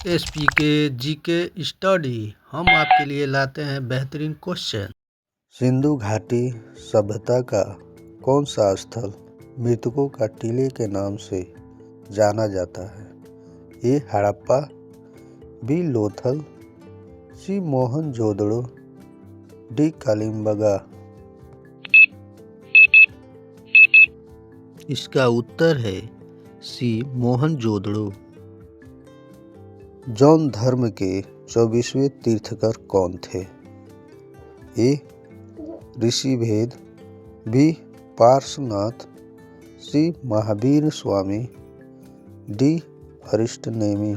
SP के GK study हम आपके लिए लाते हैं बेहतरीन क्वेश्चन। सिंधु घाटी सभ्यता का कौन सा स्थल मृतकों का टीले के नाम से जाना जाता है? ए हड़प्पा, बी लोथल, सी मोहनजोदड़ो, डी कालिमबगा। इसका उत्तर है सी मोहनजोदड़ो। जौन धर्म के 24वें तीर्थकर कौन थे? ए ऋषिभेद, बी पार्श्वनाथ, सी महावीर स्वामी, डी अरिष्टनेमी।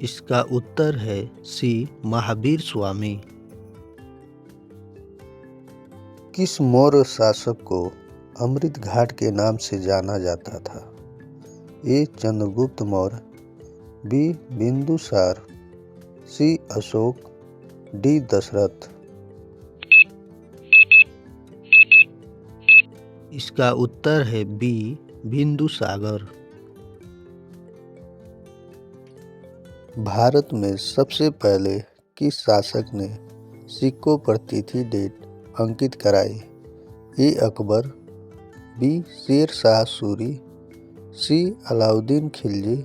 इसका उत्तर है सी महावीर स्वामी। किस मौर्य शासक को अमृत घाट के नाम से जाना जाता था? ए चंद्रगुप्त मौर्य, बी बिंदुसार, सी अशोक, डी दशरथ। इसका उत्तर है बी बिंदुसागर। भारत में सबसे पहले किस शासक ने सिक्कों पर तिथि डेट अंकित कराई? ए अकबर, बी शेर शाह सूरी, सी अलाउद्दीन खिलजी,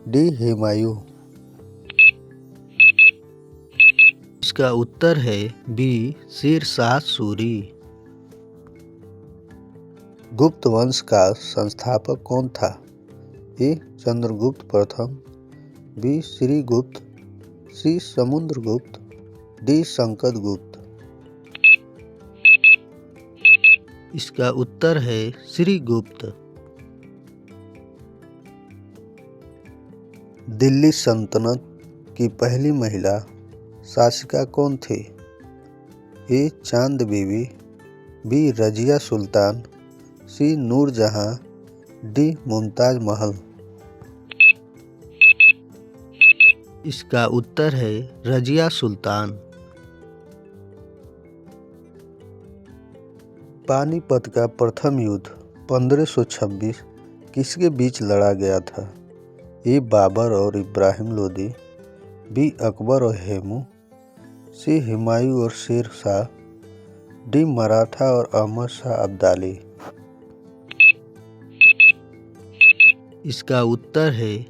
डी हुमायूं। इसका उत्तर है बी शेर शाह सूरी। गुप्त वंश का संस्थापक कौन था? ए चंद्रगुप्त प्रथम, बी श्रीगुप्त, सी समुद्रगुप्त, डी शंकरगुप्त। इसका उत्तर है श्रीगुप्त। दिल्ली सल्तनत की पहली महिला शासिका कौन थी? ए चांद बीबी, बी रजिया सुल्तान, सी नूरजहां, डी मुमताज महल। इसका उत्तर है रजिया सुल्तान। पानीपत का प्रथम युद्ध 1526 किसके बीच लड़ा गया था? ए बाबर और इब्राहिम लोदी, बी अकबर और हेमू, सी हुमायूं और शेर शाह, डी मराठा और अहमद शाह अब्दाली। इसका उत्तर है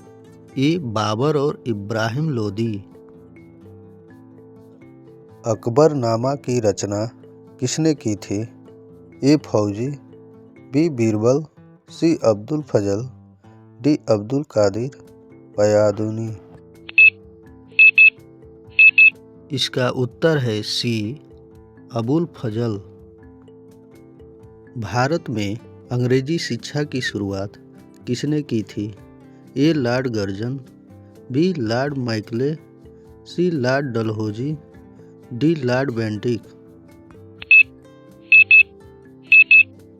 ए बाबर और इब्राहिम लोदी। अकबरनामा की रचना किसने की थी? ए फौजी, बी बीरबल, सी अब्दुल फजल, डी अब्दुल कादिर बयादुनी। इसका उत्तर है सी अबुल फजल। भारत में अंग्रेजी शिक्षा की शुरुआत किसने की थी? A lord Curzon, B lord Macaulay, C lord Dalhousie, D lord Bentinck.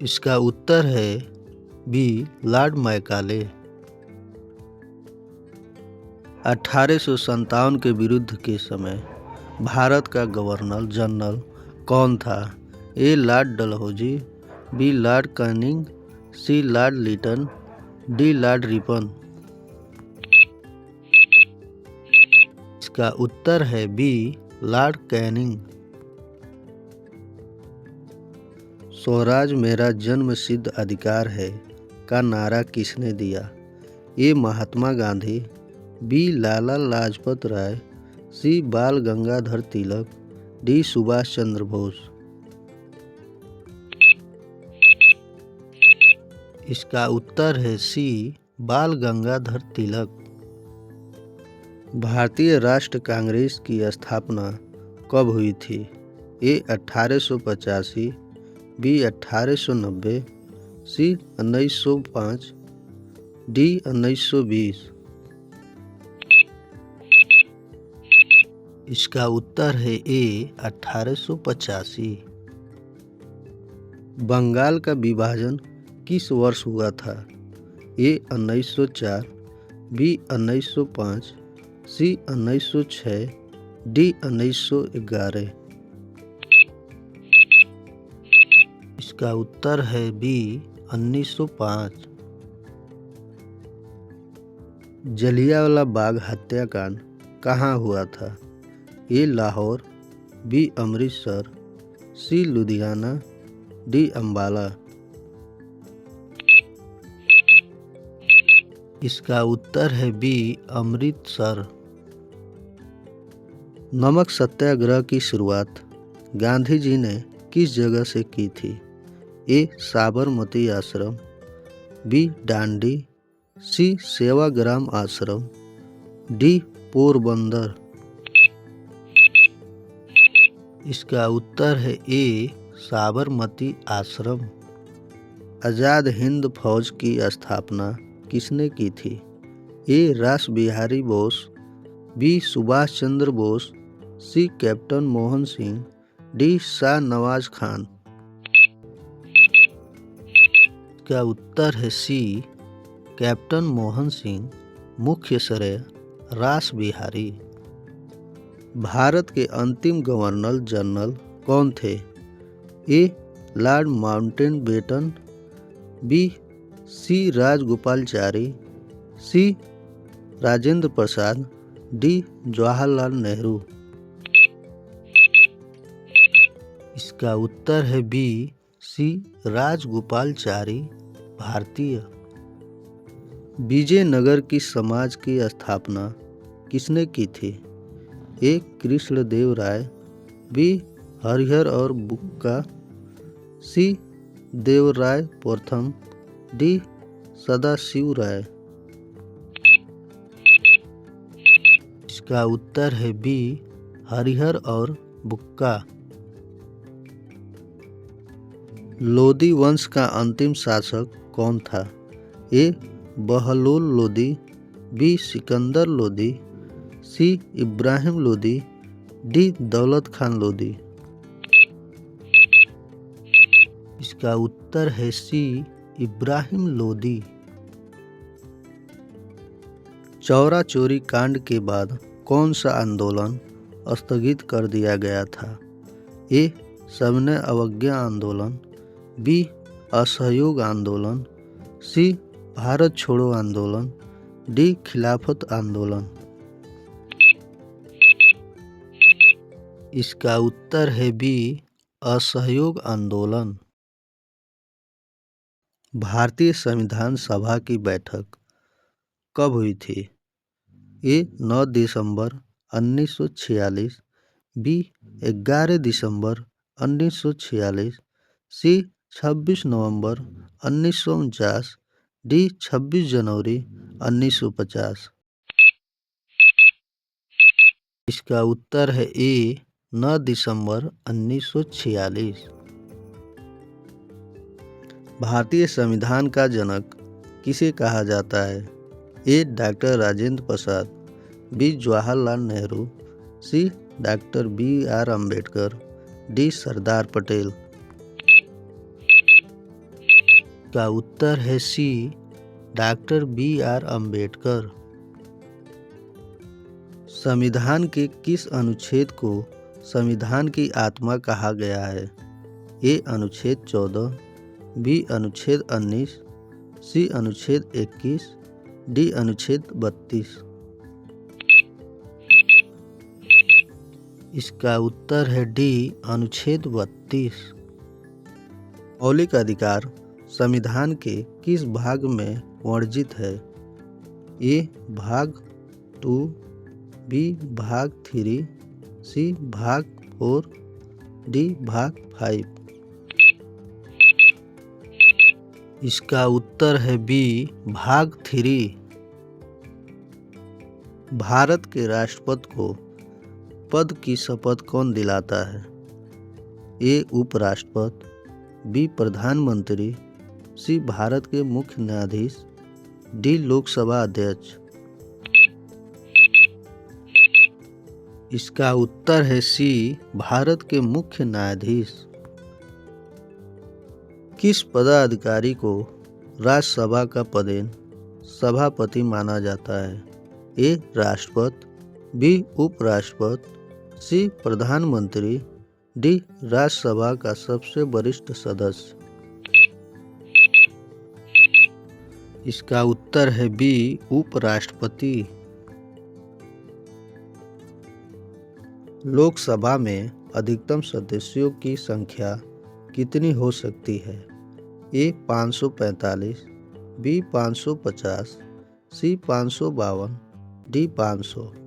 इसका उत्तर है बी लॉर्ड मैकाले। 1857 के विरुद्ध के समय भारत का गवर्नर जनरल कौन था? A lord Dalhousie, B lord Canning, C lord Lytton, D lord Ripon. इसका उत्तर है बी लॉर्ड कैनिंग। स्वराज मेरा जन्म सिद्ध अधिकार है का नारा किसने दिया? ए महात्मा गांधी, बी लाला लाजपत राय, सी बाल गंगाधर तिलक, डी सुभाष चंद्र बोस। इसका उत्तर है सी बाल गंगाधर तिलक। भारतीय राष्ट्र कांग्रेस की स्थापना कब हुई थी? ए 1885, बी 1890, सी 1905, डी 1920। इसका उत्तर है ए 1885। बंगाल का विभाजन किस वर्ष हुआ था? ए 1904, बी 1905, सी 1906, डी 1911। इसका उत्तर है बी 1905। जलियांवाला बाग हत्याकांड कहाँ हुआ था? ए लाहौर, बी अमृतसर, सी लुधियाना, डी अम्बाला। इसका उत्तर है बी अमृतसर। नमक सत्याग्रह की शुरुआत गांधी जी ने किस जगह से की थी? ए साबरमती आश्रम, बी डांडी, सी सेवाग्राम आश्रम, डी पोरबंदर। इसका उत्तर है ए साबरमती आश्रम। आज़ाद हिंद फौज की स्थापना किसने की थी? ए रास बिहारी बोस, बी सुभाष चंद्र बोस, सी कैप्टन मोहन सिंह, डी शाह नवाज खान। इसका उत्तर है सी कैप्टन मोहन सिंह। मुख्य श्रेय रास बिहारी। भारत के अंतिम गवर्नर जनरल कौन थे? A lord Mountbatten, B C Rajagopalachari, C Rajendra Prasad, D Jawaharlal Nehru. इसका उत्तर है बी सी राजगोपालाचारी। भारतीय। विजयनगर की समाज की स्थापना किसने की थी? ए कृष्णदेव राय, बी हरिहर और बुक्का, सी देवराय प्रथम, डी सदाशिव राय। इसका उत्तर है बी हरिहर और बुक्का। लोदी वंश का अंतिम शासक कौन था? ए बहलोल लोदी, बी सिकंदर लोदी, सी इब्राहिम लोदी, डी दौलत खान लोदी। इसका उत्तर है सी इब्राहिम लोदी। चौरा चोरी कांड के बाद कौन सा आंदोलन स्थगित कर दिया गया था? ए सविनय अवज्ञा आंदोलन, बी असहयोग आंदोलन, सी भारत छोड़ो आंदोलन, डी खिलाफत आंदोलन। इसका उत्तर है बी असहयोग आंदोलन। भारतीय संविधान सभा की बैठक कब हुई थी? ए 9 दिसंबर 1946, बी 11 दिसंबर 1946, सी 26 नवंबर 1949, डी 26 जनवरी 1950। इसका उत्तर है ए 9 दिसंबर 1946। भारतीय संविधान का जनक किसे कहा जाता है? ए डॉक्टर राजेंद्र प्रसाद, बी जवाहरलाल नेहरू, सी doctor B R. Ambedkar, D Sardar Patel. का उत्तर है सी डॉक्टर बी.आर. अम्बेडकर। संविधान के किस अनुच्छेद को संविधान की आत्मा कहा गया है? ए अनुच्छेद 14, बी अनुच्छेद 19, सी अनुच्छेद 21, डी अनुच्छेद 32। इसका उत्तर है डी अनुच्छेद 32। मौलिक अधिकार संविधान के किस भाग में वर्णित है? ए भाग 2, बी भाग 3, सी भाग 4, डी भाग 5। इसका उत्तर है बी भाग 3। भारत के राष्ट्रपति को पद की शपथ कौन दिलाता है? ए उपराष्ट्रपति, बी प्रधानमंत्री, सी भारत के मुख्य न्यायाधीश, डी लोकसभा अध्यक्ष। इसका उत्तर है सी भारत के मुख्य न्यायाधीश। किस पदाधिकारी को राज्यसभा का पदेन सभापति माना जाता है? ए राष्ट्रपति, बी उपराष्ट्रपति, सी प्रधानमंत्री, डी राज्यसभा का सबसे वरिष्ठ सदस्य। इसका उत्तर है बी उपराष्ट्रपति। लोकसभा में अधिकतम सदस्यों की संख्या कितनी हो सकती है? ए 545, बी 550, सी 552, डी 500।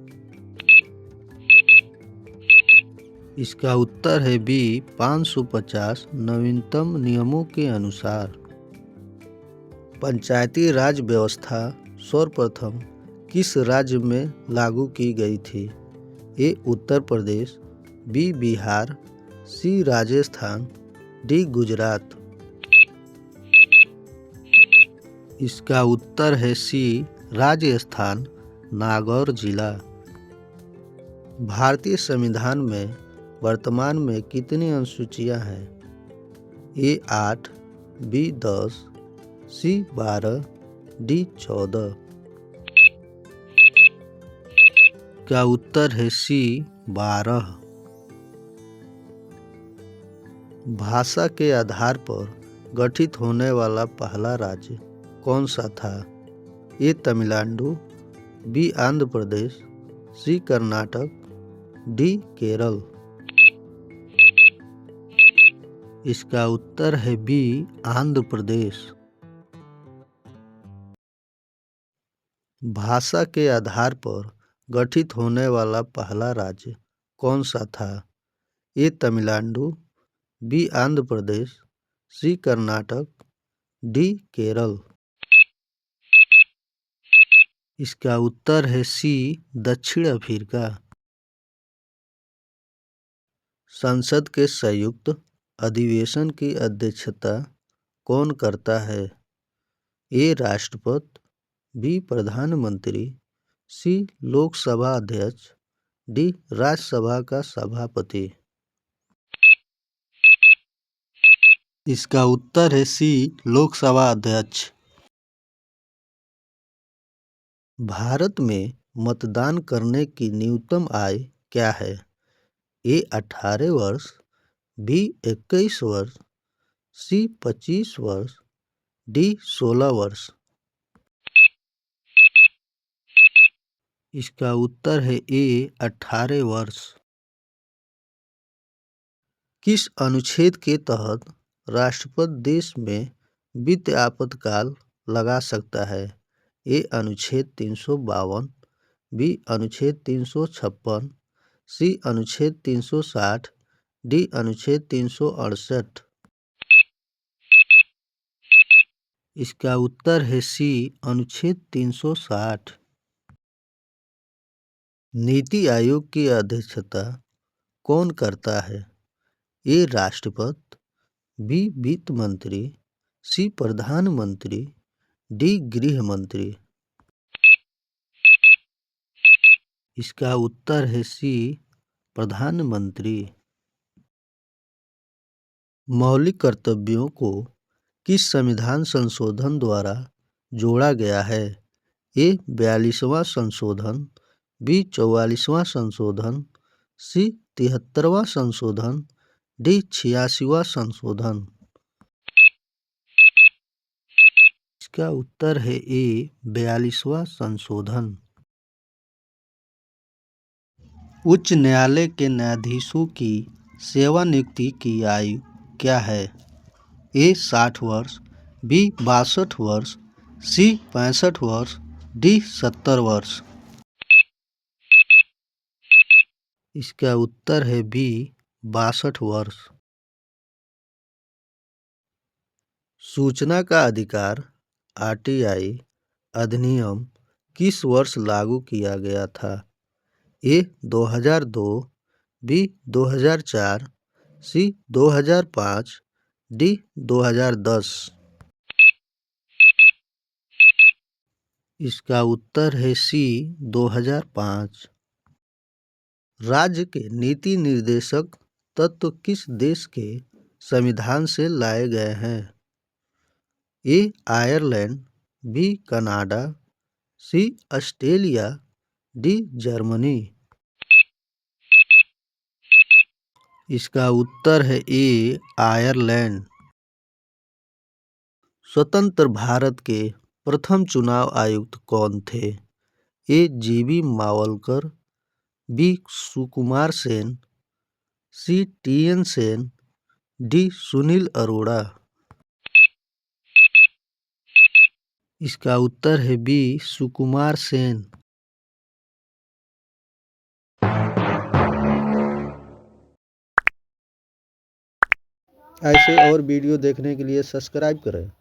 इसका उत्तर है बी 550 नवीनतम नियमों के अनुसार। पंचायती राज व्यवस्था सर्वप्रथम किस राज्य में लागू की गई थी? ए उत्तर प्रदेश, बी बिहार, सी राजस्थान, डी गुजरात। इसका उत्तर है सी राजस्थान, नागौर जिला। भारतीय संविधान में वर्तमान में कितनी अनुसूचियां हैं? ए 8, बी 10, सी 12, डी 14। का उत्तर है सी 12। भाषा के आधार पर गठित होने वाला पहला राज्य कौन सा था? ए तमिलनाडु, बी आंध्र प्रदेश, सी कर्नाटक, डी केरल। इसका उत्तर है बी आंध्र प्रदेश। भाषा के आधार पर गठित होने वाला पहला राज्य कौन सा था? ए तमिलनाडु, बी आंध्र प्रदेश, सी कर्नाटक, डी केरल। इसका उत्तर है सी दक्षिण अफ्रीका। संसद के संयुक्त अधिवेशन की अध्यक्षता कौन करता है? ए राष्ट्रपति, बी प्रधानमंत्री, सी लोकसभा अध्यक्ष, डी राज्यसभा का सभापति। इसका उत्तर है सी लोकसभा अध्यक्ष। भारत में मतदान करने की न्यूनतम आयु क्या है? ए 18 वर्ष, बी 21 वर्ष, सी 25 वर्ष, डी 16 वर्ष। इसका उत्तर है ए 18 वर्ष। किस अनुच्छेद के तहत राष्ट्रपति देश में वित्तीय आपातकाल लगा सकता है? ए अनुच्छेद 352, बी अनुच्छेद 356, सी अनुच्छेद 360, डी अनुच्छेद 368। इसका उत्तर है सी अनुच्छेद 360। नीति आयोग की अध्यक्षता कौन करता है? ए राष्ट्रपति, बी वित्त मंत्री, सी प्रधानमंत्री, डी गृह मंत्री। इसका उत्तर है सी प्रधानमंत्री। मौलिक कर्तव्यों को किस संविधान संशोधन द्वारा जोड़ा गया है? ए 42वां संशोधन, बी 44वां संशोधन, सी 73वां संशोधन, डी 86वां संशोधन। इसका उत्तर है ए 42वां संशोधन। उच्च न्यायालय के न्यायाधीशों की सेवानिवृत्ति की आयु क्या है? ए 60 वर्ष, बी 62 वर्ष, सी 65 वर्ष, डी 70 वर्ष। इसका उत्तर है बी 62 वर्ष। सूचना का अधिकार आरटीआई अधिनियम किस वर्ष लागू किया गया था? ए 2002, बी 2004, सी 2005, डी 2010। इसका उत्तर है सी 2005। राज्य के नीति निर्देशक तत्व किस देश के संविधान से लाए गए हैं? ए आयरलैंड, बी कनाडा, सी ऑस्ट्रेलिया, डी जर्मनी। इसका उत्तर है ए आयरलैंड। स्वतंत्र भारत के प्रथम चुनाव आयुक्त कौन थे? A. GB Mavalankar, B. Sukumar Sen, C. TN. Sen, D. Sunil Arora. इसका उत्तर है बी. सुकुमार सेन। ऐसे और वीडियो देखने के लिए सब्सक्राइब करें।